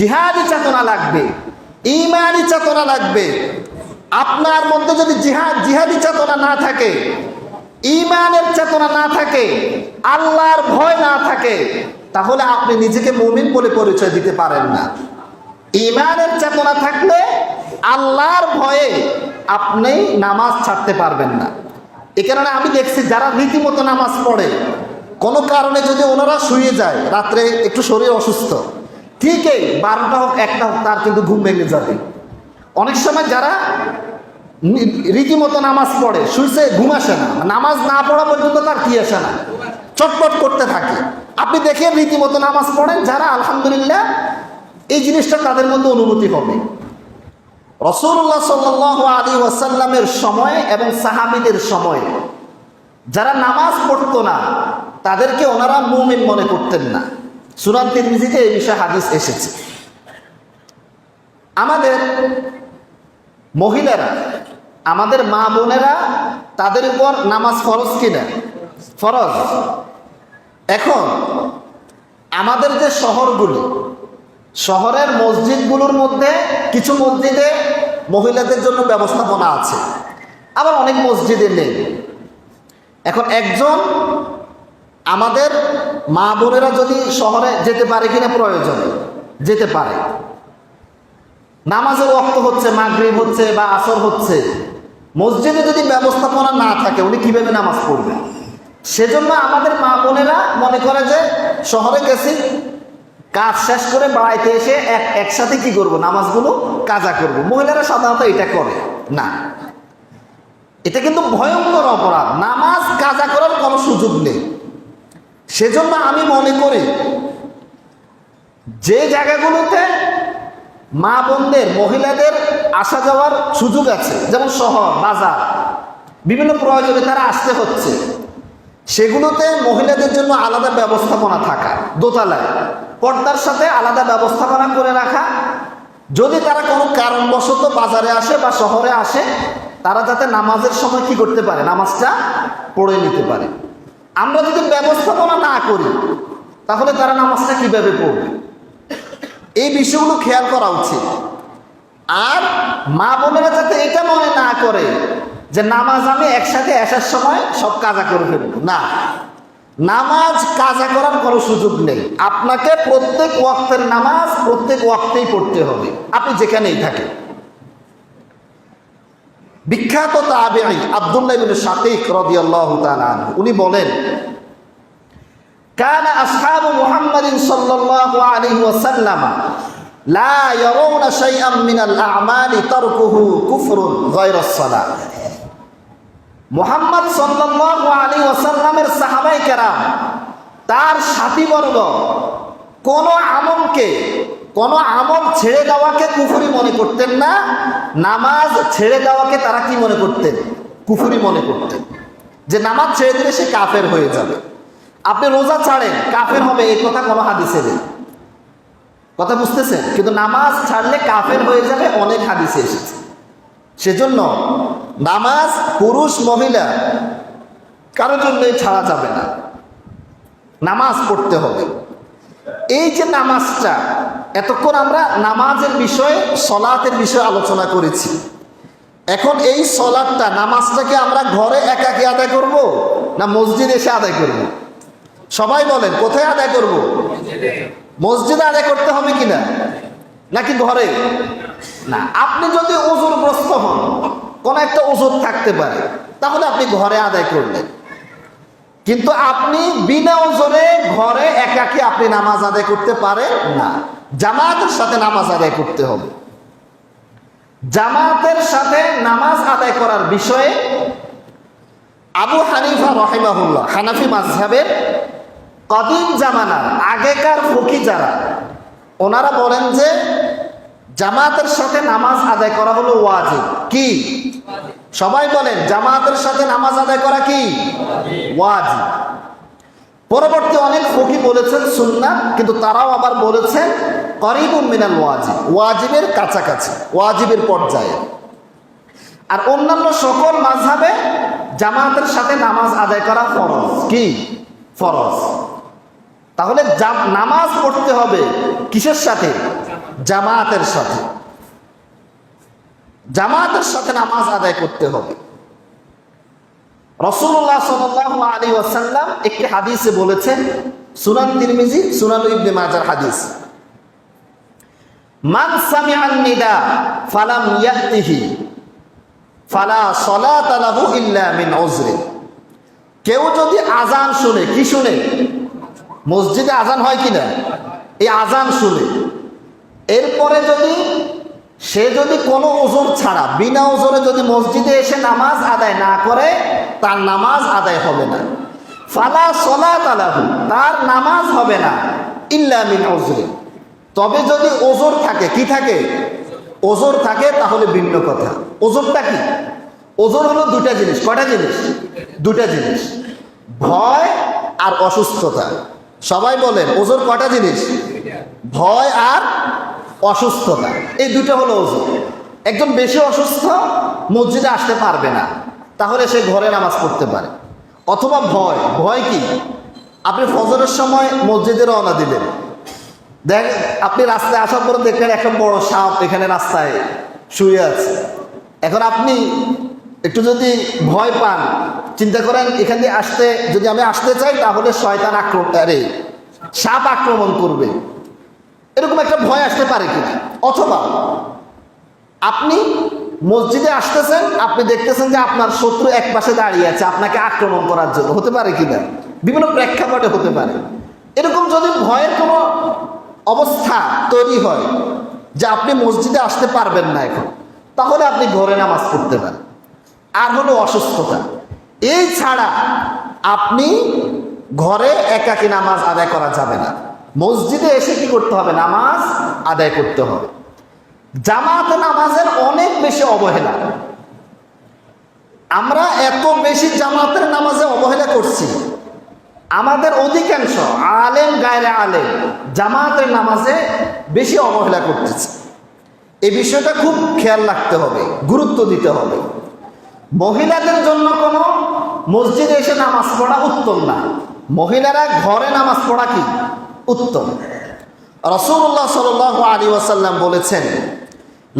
জিহাদি চেতনা লাগবে, ঈমানি চেতনা লাগবে। আপনার মধ্যে যদি জিহাদি চেতনা না থাকে, ঈমানের চেতনা না থাকে, আল্লাহর ভয় না থাকে, তাহলে আপনি নিজেকে মুমিন বলে পরিচয় দিতে পারেন না। ঈমানের চেতনা থাকলে আল্লাহর ভয়ে আপনি নামাজ ছাড়তে পারবেন না। এ কারণে আমি দেখছি যারা রীতিমতো নামাজ পড়ে, কোনো কারণে যদি ওনারা শুয়ে যায়, রাত্রে একটু শরীর অসুস্থ, ঠিকই 12টা হোক 1টা হোক, তার কিন্তু ঘুম ভেঙে যাবে। অনেক সময় যারা রীতিমতো নামাজ পড়ে, শুইছে, ঘুম আসে না, নামাজ না পড়া পর্যন্ত তার কি আসে না, চটপট করতে থাকে। আপনি দেখে রীতিমতো নামাজ পড়েন যারা, আলহামদুলিল্লাহ এই জিনিসটা তাদের মধ্যে অনুভূতি হবে। রাসূলুল্লাহ সাল্লাল্লাহু আলাইহি ওয়াসাল্লামের সময় এবং সাহাবীদের সময় যারা নামাজ পড়তো না, তাদেরকে ওনারা মুমিন মনে করতেন না। সুনান তিরমিজিতে এই বিষয়ে হাদিস এসেছে। আমাদের মহিলারা, আমাদের মা বোনেরা, তাদের উপর নামাজ ফরজ কিনা? ফরজ। এখন আমাদের যে শহরগুলি, শহরের মসজিদগুলোর মধ্যে কিছু মসজিদে মহিলাদের জন্য ব্যবস্থাপনা আছে, আবার অনেক মসজিদে নেই। এখন একজন আমাদের মা বোনেরা যদি শহরে যেতে পারে কিনা, প্রয়োজন যেতে পারে, নামাজের ওয়াক্ত হচ্ছে, মাগরিব হচ্ছে বা আসর হচ্ছে, মসজিদে যদি ব্যবস্থাপনা না থাকে উনি কিভাবে নামাজ পড়বেন? সেজন্য আমাদের মা বোনেরা মনে করে যে শহরে গেছি, কাজ শেষ করে বাড়িতে এসে একসাথে কি করব, নামাজগুলো কাজা করব। মহিলারা সাধারণত এটা করে না। এটা কিন্তু ভয়ঙ্কর অপরাধ, নামাজ কাজা করার কোনো সুযোগ নেই। সেজন্য আমি মনে করি যে জায়গাগুলোতে মা বোনদের, মহিলাদের আসা যাওয়ার সুযোগ আছে, যেমন শহর, বাজার, বিভিন্ন প্রয়োজনে তারা আসতে হচ্ছে, সেগুলোতে মহিলাদের জন্য আলাদা ব্যবস্থাপনা থাকা, দোতলায় পর্দার সাথে আলাদা ব্যবস্থাপনা করে রাখা। যদি তারা কোনো কারণবশত বাজারে আসে বা শহরে আসে, তারা যাতে নামাজের সময় কি করতে পারে, নামাজটা পড়ে নিতে পারে। আমরা যদি ব্যবস্থাপনা না করি, তাহলে তারা নামাজটা কিভাবে পড়বে? এই বিষয়গুলো খেয়াল করা উচিত। আর মা বোনেরা যাতে এটা মনে না করে যে নামাজ আমি একসাথে আসার সময় সব কাজা করে ফেলব, না, নামাজ কাজা করার কোনো সুযোগ নেই। আপনাকে প্রত্যেক ওয়াক্তের নামাজ প্রত্যেক ওয়াক্তেই পড়তে হবে, আপনি যেখানেই থাকেন। বিখ্যাত তাবেঈ আব্দুল্লাহ ইবনে শাকীক রাদিয়াল্লাহু তাআলা আনহু, উনি বলেন, কানা আসহাবু মুহাম্মাদিন সাল্লাল্লাহু আলাইহি ওয়াসাল্লাম লা ইয়ারাউনা শাইআন মিনাল আ'মালি তারকুহু কুফরুন গায়রাস সালাহ। মুহাম্মদ সাল্লাল্লাহু আলাইহি ওয়াসাল্লামের সাহাবায়ে কেরাম, তার সাথীবর্গ কোন আমল ছেড়ে দেওয়াকে কুফরি মনে করতেন না। নামাজ ছেড়ে দেওয়াকে তারা কি মনে করতেন? কুফরি মনে করতেন, যে নামাজ ছেড়ে দিলে সে কাফের হয়ে যাবে। আপনি রোজা ছাড়েন, কাফের হবে, এই কথা কোনো হাদিসে নেই। কথা বুঝতেছেন? কিন্তু নামাজ ছাড়লে কাফের হয়ে যাবে, অনেক হাদিসে এসেছে। সেজন্য নামাজ পুরুষ মহিলা কারোর জন্যই ছাড়া যাবে না, নামাজ পড়তে হবে। এই যে নামাজটা, এতক্ষণ আমরা নামাজের বিষয়ে, সলাতের বিষয়ে আলোচনা করেছি। এখন এই সলাতটা, নামাজটাকে আমরা ঘরে একাকি আদায় করব না মসজিদে এসে আদায় করব? সবাই বলেন, কোথায় আদায় করব? মসজিদে আদায় করতে হবে কিনা, নাকি ঘরে? না, আপনি যদি ওযরগ্রস্ত হন, কোন একটা ওযর থাকতে পারে, তাহলে আপনি ঘরে আদায় করলেন। কিন্তু আপনি বিনা ওযরে ঘরে একাকি আপনি নামাজ আদায় করতে পারেন না, জামাতের সাথে নামাজ আদায় করতে হবে। জামাতের সাথে নামাজ আদায় করার বিষয়ে আবু হানিফা রাহিমাহুল্লাহ, হানাফি মাযহাবের কদিম জামানার আগেকার ফকি যারা, ওনারা বলেন যে জামাতের সাথে নামাজ আদায় করা হলো ওয়াজিব। কি? সবাই বলেন, জামাতের সাথে নামাজ আদায় করা কি? ওয়াজিব। পরবর্তী অনেক ফকি বলেছেন সুন্নাত, কিন্তু তারাও আবার বলেছেন করিবুম মিনাল ওয়াজিব, ওয়াজিবের কাছাকাছি, ওয়াজিবের পর্যায়ে। আর অন্যান্য সকল মাযহাবে জামাতের সাথে নামাজ আদায় করা ফরজ। কি? ফরজ। তাহলে নামাজ পড়তে হবে কিসের সাথে? জামাতের সাথে, জামাতের সাথে নামাজ আদায় করতে হবে। রাসূলুল্লাহ সাল্লাল্লাহু আলাইহি ওয়াসাল্লাম একটি হাদিসে বলেছেন, সুনান তিরমিজি, সুনান ইবনে মাজার হাদিস, মান সামিআন নিদা ফালাম ইয়াতিহি ফালা সালাতা লাহু ইল্লা মিন উযরি। কেউ যদি আজান শুনে, কি শুনে? মসজিদে আজান হয় কিনা? এই আজান শুনে এরপরে সে যদি কোনো ওজর ছাড়া বিনা ওজরে যদি মসজিদে এসে নামাজ আদায় না করে, তার নামাজ আদায় হবে না। ফালা সালাতা লাহু, তার নামাজ হবে না, ইল্লা মিন উযরি, তবে যদি ওজর থাকে, কি থাকে? ওজর থাকে, তাহলে ভিন্ন কথা। ওজরটা কি? ওজর হলো দুটা জিনিস। কয়টা জিনিস? দুটা জিনিস, ভয় আর অসুস্থতা। সবাই বলেন, ওজর কয়টা জিনিস? ভয় আর অসুস্থতা, এই দুটো হলো ওজর। একজন বেশি অসুস্থ, মসজিদে আসতে পারবে না, তাহলে সে ঘরে নামাজ পড়তে পারে। অথবা ভয়। ভয় কি? আপনি ফজরের সময় মসজিদে রওনা দিলেন, দেখ আপনি রাস্তায় আসার পরে দেখলেন একটা বড় সাপ এখানে রাস্তায় শুয়ে আছে। এখন আপনি একটু যদি ভয় পান, চিন্তা করেন এখান দিয়ে আসতে, যদি আমি আসতে চাই তাহলে শয়তান সাপ আক্রমণ করবে, এরকম একটা ভয় আসতে পারে কিনা। অথবা আপনি মসজিদে আসতেছেন, আপনি দেখতেছেন যে আপনার শত্রু এক পাশে দাঁড়িয়ে আছে আপনাকে আক্রমণ করার জন্য, হতে পারে কিনা, বিভিন্ন প্রেক্ষাপটে হতে পারে। এরকম যদি ভয়ের কোনো অবস্থা তৈরি হয় যে আপনি মসজিদে আসতে পারবেন না এখন, তাহলে আপনি ঘরে নামাজ পড়তে পারেন। আর হলো অসুস্থতা। এই ছাড়া আপনি ঘরে একাকী নামাজ আদায় করা যাবে না, মসজিদে এসে কি করতে হবে? নামাজ আদায় করতে হবে। জামাতে নামাজের অনেক বেশি অবহেলা, আমরা এত বেশি জামাতের নামাজে অবহেলা করছি, আমাদের অধিকাংশ আলেম গায়রে আলেম জামাতের নামাজে বেশি অবহেলা করতেছে। এই বিষয়টা খুব খেয়াল রাখতে হবে, গুরুত্ব দিতে হবে। মহিলাদের জন্য কোনো মসজিদে এসে নামাজ পড়া উত্তম না, মহিলারা ঘরে নামাজ পড়া কি উত্তম। রাসূলুল্লাহ সাল্লাল্লাহু আলাইহি ওয়াসাল্লাম বলেছেন,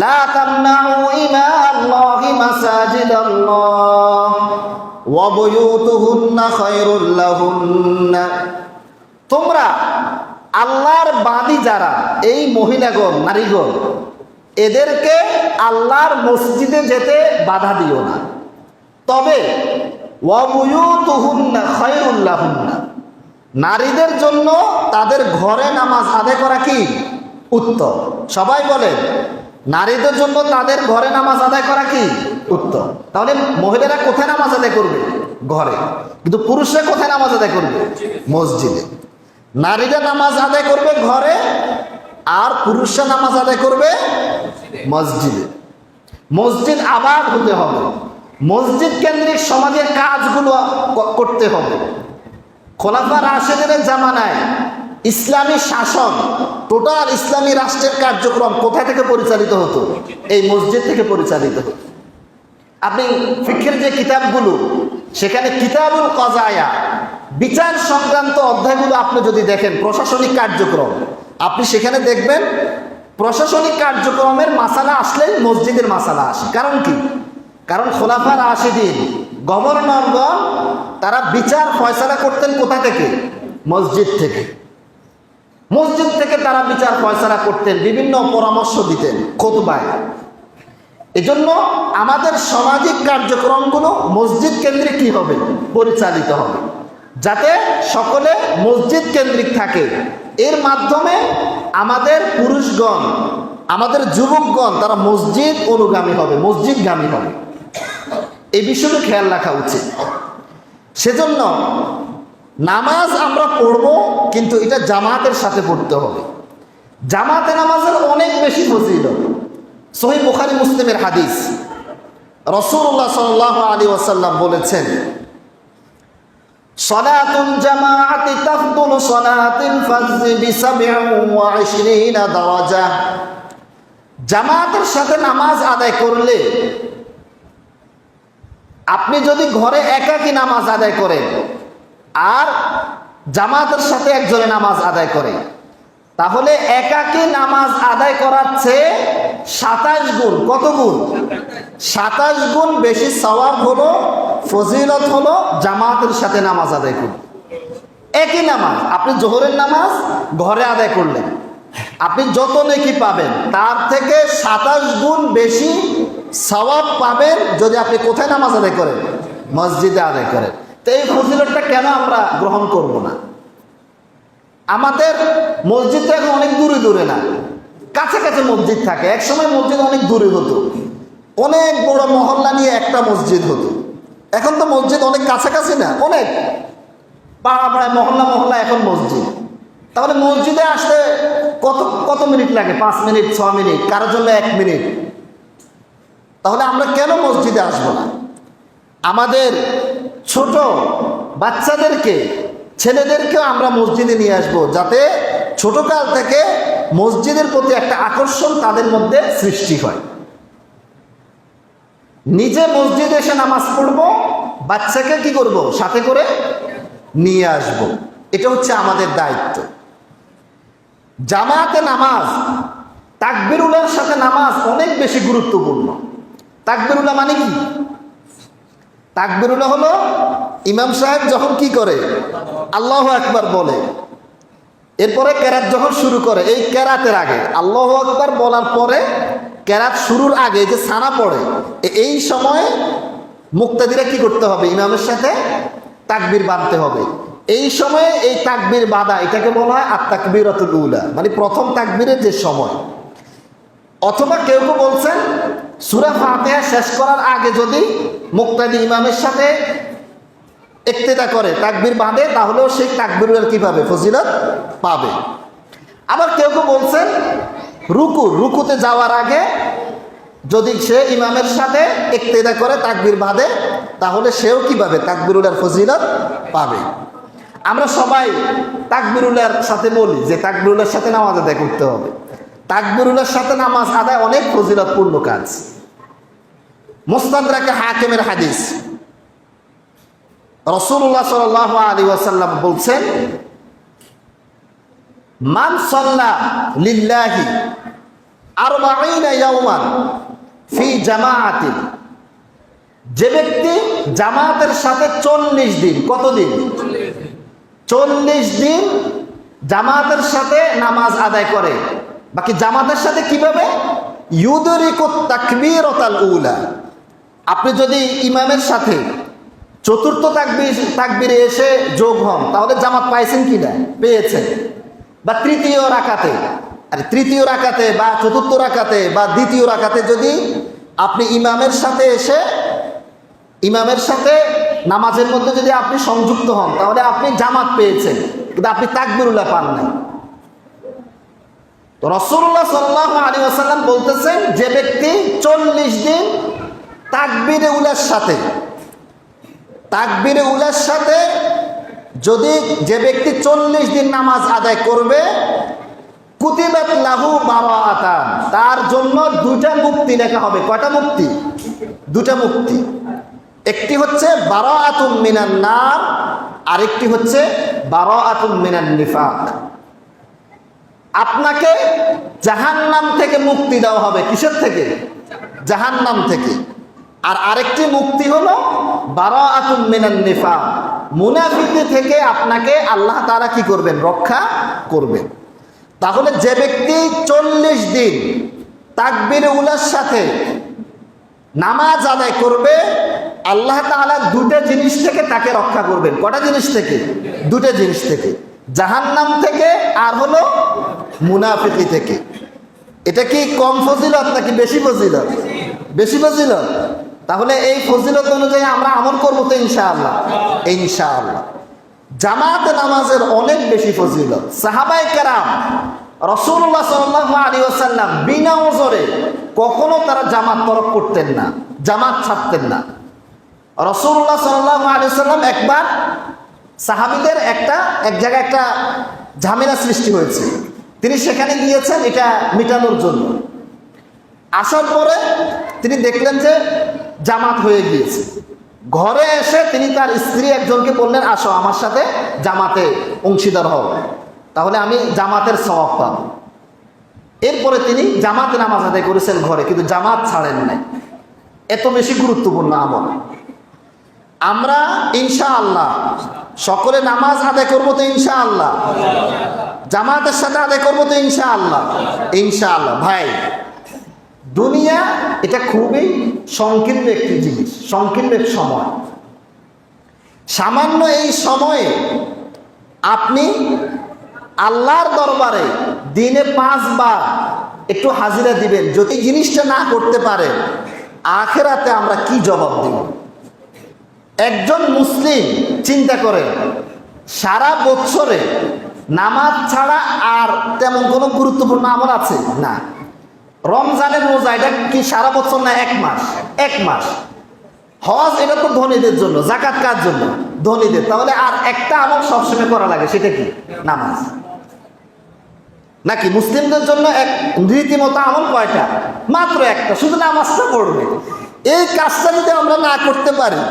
লা তামনাউ ইমাআল্লাহি মাসাজিদাল্লাহ ওয়া বুয়ুতুহুন্না খায়রুল লাহুন্না। তোমরা আল্লাহর বাদী যারা, এই মহিলাগণ, নারীগণ, এদেরকে আল্লাহর মসজিদে যেতে বাধা দিও না, তবে ওয়া বুয়ুতুহুন্না খায়রুল লাহুন্না, নারীদের জন্য তাদের ঘরে নামাজ আদায় করা কি উত্তম। সবাই বলেন, নারীদের জন্য তাদের ঘরে নামাজ আদায় করা কি উত্তম। তাহলে মহিলারা কোথায় নামাজ আদায় করবে? ঘরে। কিন্তু পুরুষরা কোথায় নামাজ আদায় করবে? মসজিদে। নারীরা নামাজ আদায় করবে ঘরে, আর পুরুষরা নামাজ আদায় করবে মসজিদে। মসজিদ আবাদ হতে হবে, মসজিদ কেন্দ্রিক সমাজের কাজগুলো করতে হবে। খোলাফা রাশেদের জামানায় ইসলামী শাসন, টোটাল ইসলামী রাষ্ট্রের কার্যক্রম কোথা থেকে পরিচালিত হতো? এই মসজিদ থেকে পরিচালিত হতো। আপনি ফিকহের যে কিতাবগুলো, সেখানে কিতাবুল কজায়া, বিচার সংক্রান্ত অধ্যায়গুলো আপনি যদি দেখেন, প্রশাসনিক কার্যক্রম, আপনি সেখানে দেখবেন প্রশাসনিক কার্যক্রমের মাসালা আসলেই মসজিদের মাসালা আসে। কারণ কি? কারণ খোলাফা রাশেদিন, গভর্নরগণ, তারা বিচার ফয়সালা করতেন কোথা থেকে? মসজিদ থেকে। মসজিদ থেকে তারা বিচার ফয়সালা করতেন, বিভিন্ন পরামর্শ দিতেন খুতবায়। এজন্য আমাদের সামাজিক কার্যক্রমগুলো মসজিদ কেন্দ্রিক কি হবে? পরিচালিত হবে, যাতে সকলে মসজিদ কেন্দ্রিক থাকে। এর মাধ্যমে আমাদের পুরুষগণ, আমাদের যুবকগণ, তারা মসজিদ অনুগামী হবে, মসজিদগামী হবে। এই বিষয়টা খেয়াল রাখা উচিত। সেজন্য নামাজ আমরা পড়ব, কিন্তু এটা জামাতের সাথে পড়তে হবে। জামাতে নামাজের অনেক বেশি ফজিলত। সহিহ বুখারী মুসলিমের হাদিস, রাসূলুল্লাহ সাল্লাল্লাহু আলাইহি ওয়াসাল্লাম বলেছেন, সালাতুল জামাআতি তাফদুলু সালাতিল ফাজরি বি27 দারাজা। জামাতের সাথে নামাজ আদায় করলে, আপনি যদি ঘরে একাকী নামাজ আদায় করেন আর জামাতের সাথে একজনে নামাজ আদায় করে, তাহলে একাকী নামাজ আদায় করার চেয়ে 27 গুণ, কত গুণ? 27 গুণ বেশি সওয়াব হলো, ফজিলত হলো জামাতের সাথে নামাজ আদায় করুন। একই নামাজ, আপনি জোহরের নামাজ ঘরে আদায় করলেন, আপনি যত নেকি পাবেন তার থেকে 27 গুণ বেশি সওয়াব পাবেন যদি আপনি কোথায় নামাজ আদায় করেন? মসজিদে আদায় করেন। তো এই ফজিলতটা কেন আমরা গ্রহণ করব না? আমাদের মসজিদ তো এখন অনেক দূরে দূরে না, কাছে কাছে মসজিদ থাকে। একসময় মসজিদ অনেক দূরে হতো, অনেক বড় মহল্লা নিয়ে একটা মসজিদ হতো। এখন তো মসজিদ অনেক কাছাকাছি না, অনেক পাড়া পাড়ায় মহল্লা মহল্লা এখন মসজিদ। তাহলে মসজিদে আসতে কত কত মিনিট লাগে? 5 মিনিট, 6 মিনিট, কারোর জন্য 1 মিনিট। তাহলে আমরা কেন মসজিদে আসবো না? আমাদের ছোট বাচ্চাদেরকে, ছেলেদেরকেও আমরা মসজিদে নিয়ে আসবো, যাতে ছোটকাল থেকে মসজিদের প্রতি একটা আকর্ষণ তাদের মধ্যে সৃষ্টি হয়। নিজে মসজিদে এসে নামাজ পড়বো, বাচ্চাকে কি করব? সাথে করে নিয়ে আসব। এটা হচ্ছে আমাদের দায়িত্ব। জামাতে নামাজ, তাকবীরুল্লাহর সাথে নামাজ অনেক বেশি গুরুত্বপূর্ণ। তাকবীরুল্লাহ মানে কি? তাকবীরুল্লাহ হলো ইমাম সাহেব যখন কি করে? আল্লাহু আকবার বলে, এরপরে কেরাত যখন শুরু করে, এই কেরাতের আগে আল্লাহু আকবার বলার পরে কেরাত শুরুর আগে যে সানা পড়ে, এই সময়ে মুক্তাদিরা কি করতে হবে? ইমামের সাথে তাকবীর বাঁধতে হবে। এই সময়ে এই তাকবীর বাঁধা, এটাকে বলা হয় আত-তাকবীরাতুল উলা, মানে প্রথম তাকবীরের যে সময়। অথবা কেউ কেউ বলছেন সূরা ফাতিহা শেষ করার আগে যদি মুক্তাদি ইমামের সাথে ইক্তেদা করে, তাকবীর বাঁধে, তাহলেও সেই তাকবীরের কি পাবে? ফজিলত পাবে। আবার কেউ কেউ বলছেন রুকুতে যাওয়ার আগে যদি সে ইমামের সাথে ইক্তেদা করে, তাকবীর বাঁধে, তাহলে সেও কি পাবে? তাকবীরুল্লাহর ফজিলত পাবে। আমরা সবাই তাকবীরুল্লাহর সাথে বলি যে তাকবীরুল্লাহর সাথে নামাজ আদায় করতে হবে। তাকবীরুল্লাহর সাথে নামাজ আদায় অনেক ফজিলতপূর্ণ কাজ। মুস্তাদরাকে হাকিমের হাদিস, রাসূলুল্লাহ সাল্লাল্লাহু আলাইহি ওয়াসাল্লাম বলছেন, মান সাল্লা লিল্লাহি 40 ইয়াওমান ফি জামাআতিন, যে ব্যক্তি জামাতের সাথে 40 দিন, কতদিন? 40 দিন জামাতের সাথে নামাজ আদায় করে। বাকি জামাতের সাথে কিভাবে? ইউদরিকুত তাকবীরাতাল উলা, আপনি যদি ইমামের সাথে চতুর্থ তাকবীরে এসে যোগ হন, তাহলে জামাত পাইছেন কিনা? পেয়েছেন। বা তৃতীয় রাকাতে, আর তৃতীয় রাকাতে বা চতুর্থ রাকাতে বা দ্বিতীয় রাকাতে যদি আপনি ইমামের সাথে এসে ইমামের সাথে নামাজের মধ্যে যদি আপনি সংযুক্ত হন, তাহলে আপনি জামাত পেয়েছেন, কিন্তু আপনি তাকবীরুল্লাহ পান নাই। তো রাসূলুল্লাহ সাল্লাল্লাহু আলাইহি ওয়াসাল্লাম বলতেছেন, যে ব্যক্তি 40 দিন তাকবীরে উলার সাথে যদি যে ব্যক্তি 40 দিন নামাজ আদায় করবে, কুতিবাত লাহু বারাআতান, তার জন্য 2টা মুক্তি লেখা হবে। কয়টা মুক্তি? 2টা মুক্তি। একটি হচ্ছে বারাআতুম মিনান নার, আরেকটি হচ্ছে বারাআতুম মিনান নিফাক। আপনাকে জাহান্নাম থেকে মুক্তি দেওয়া হবে। কিসের থেকে? জাহান্নাম থেকে। আর আরেকটি মুক্তি হলো বারাআতুম মিনান নিফাক, মুনাফিকি থেকে আপনাকে আল্লাহ তাআলা কি করবেন? রক্ষা করবেন। তাহলে যে ব্যক্তি 40 দিন তাকবীরে উলার সাথে নামাজ আদায় করবে, আল্লাহ তাআলা 2টা জিনিস থেকে তাকে রক্ষা করবেন। কটা জিনিস থেকে? 2টা জিনিস থেকে, জাহান্নাম থেকে আর হলো মুনাফিকি থেকে। এটা কি কম ফজিলত নাকি বেশি ফজিলত? বেশি ফজিলত। তাহলে এই ফজিলত অনুযায়ী আমরা আমল করবো তো ইনশাআল্লাহ। ইনশাআল্লাহ জামাতে নামাজের অনেক বেশি ফজিলত। সাহাবায়ে কেরাম রাসূলুল্লাহ সাল্লাল্লাহু আলাইহি ওয়াসাল্লাম বিনা ওজরে কখনো তারা জামাত তরক করতেন না, জামাত ছাড়তেন না। রাসূলুল্লাহ সাল্লাল্লাহু আলাইহি ওয়াসাল্লাম একবার সাহাবীদের এক জায়গায় একটা ঝামেলা সৃষ্টি হয়েছে, তিনি সেখানে গিয়েছেন এটা মিটানোর জন্য। আসার পরে তিনি দেখলেন যে জামাত হয়ে গিয়েছে। ঘরে এসে তিনি তার স্ত্রী একজনকে বললেন, আসো আমার সাথে জামাতে অংশীদার হও। তাহলে আমি জামাতের সওয়াব পাব। এরপরে তিনি জামাতে নামাজ আদায় করেছেন ঘরে, কিন্তু জামাত ছাড়েন নাই। এত বেশি গুরুত্বপূর্ণ আমল। আমরা ইনশাআল্লাহ সকলে নামাজ আদায় করবো তো ইনশাআল্লাহ, জামাতের সাথে আদায় করবো তো ইনশাআল্লাহ। ইনশাআল্লাহ ভাই, দুনিয়া এটা খুবই সংকীর্ণ একটি জিনিস, সংকীর্ণ এক সময়। সামান্য এই সময়ে আপনি আল্লাহর দরবারে দিনে 5 বার একটু হাজিরা দিবেন, যদি জিনিসটা না করতে পারেন আখিরাতে আমরা কি জবাব দেব? একজন মুসলিম চিন্তা করে সারা বছরে নামাজ ছাড়া আর তেমন কোনো গুরুত্বপূর্ণ আমল আছে না। রমজানের রোজা এটা কি সারা বছর না? 1 মাস। 1 মাস। হজ এটা তো ধনীদের জন্য, যাকাত কার জন্য? ধনীদের। তাহলে আর একটা আমল সবসময় করা লাগে, সেটা কি? নামাজ। নাকি মুসলিমদের জন্য এক রীতিমতো আমল কয়টা? মাত্র একটা, শুধু নামাজটা পড়বে। এই কাজটা যদি আমরা না করতে পারি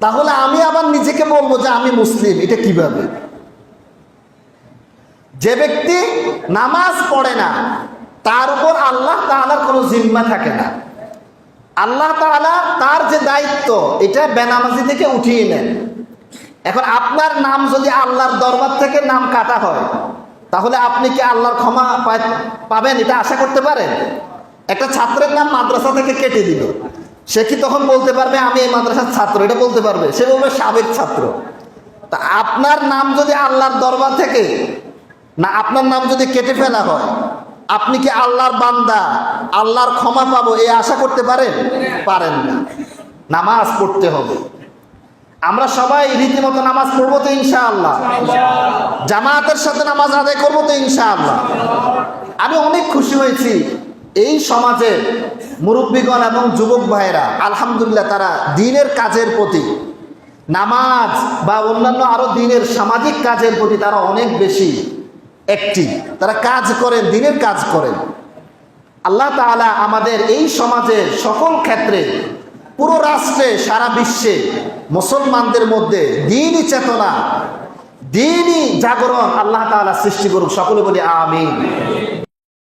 তাহলে আমি আবার নিজেকে বলবো যে আমি মুসলিম, এটা কিভাবে? যে ব্যক্তি নামাজ পড়ে না তার উপর আল্লাহ তাআলার কোনো জিম্মা থাকে না। আল্লাহ তাআলা তার যে দায়িত্ব এটা বেনামাজি থেকে উঠিয়ে নেন। এখন আপনার নাম যদি আল্লাহর দরবার থেকে নাম কাটা হয় তাহলে আপনি কি আল্লাহর ক্ষমা পাবেন এটা আশা করতে পারেন? একটা ছাত্রের নাম মাদ্রাসা থেকে কেটে দিল, সে কি তখন বলতে পারবে আমি এই মাদ্রাসার ছাত্র? এটা বলতে পারবে? সে বলবে সাবেক ছাত্র। তা আপনার নাম যদি আল্লাহর দরবার থেকে না, আপনার নাম যদি কেটে ফেলা হয়, আপনি কি আল্লাহর বান্দা, আল্লাহর ক্ষমা পাবো এই আশা করতে পারেন? পারেন না। নামাজ পড়তে হবে। আমরা সবাই রীতিমতো নামাজ পড়বো তো ইনশাআল্লাহ, জামাতের সাথে নামাজ আদায় করবো তো ইনশাআল্লাহ। আমি অনেক খুশি হয়েছি এই সমাজের মুরব্বীগণ এবং যুবক ভাইয়েরা, আলহামদুলিল্লাহ তারা দ্বীনের কাজের প্রতি, নামাজ বা অন্যান্য আরো দ্বীনের সামাজিক কাজের প্রতি তারা অনেক বেশি অ্যাক্টিভ। তারা কাজ করেন, দ্বীনের কাজ করেন। আল্লাহ তাআলা আমাদের এই সমাজের সকল ক্ষেত্রে, পুরো রাষ্ট্রে, সারা বিশ্বে মুসলমানদের মধ্যে দ্বীনি চেতনা, দ্বীনি জাগরণ আল্লাহ তাআলা সৃষ্টি করুক। সকলে বলি আমিন।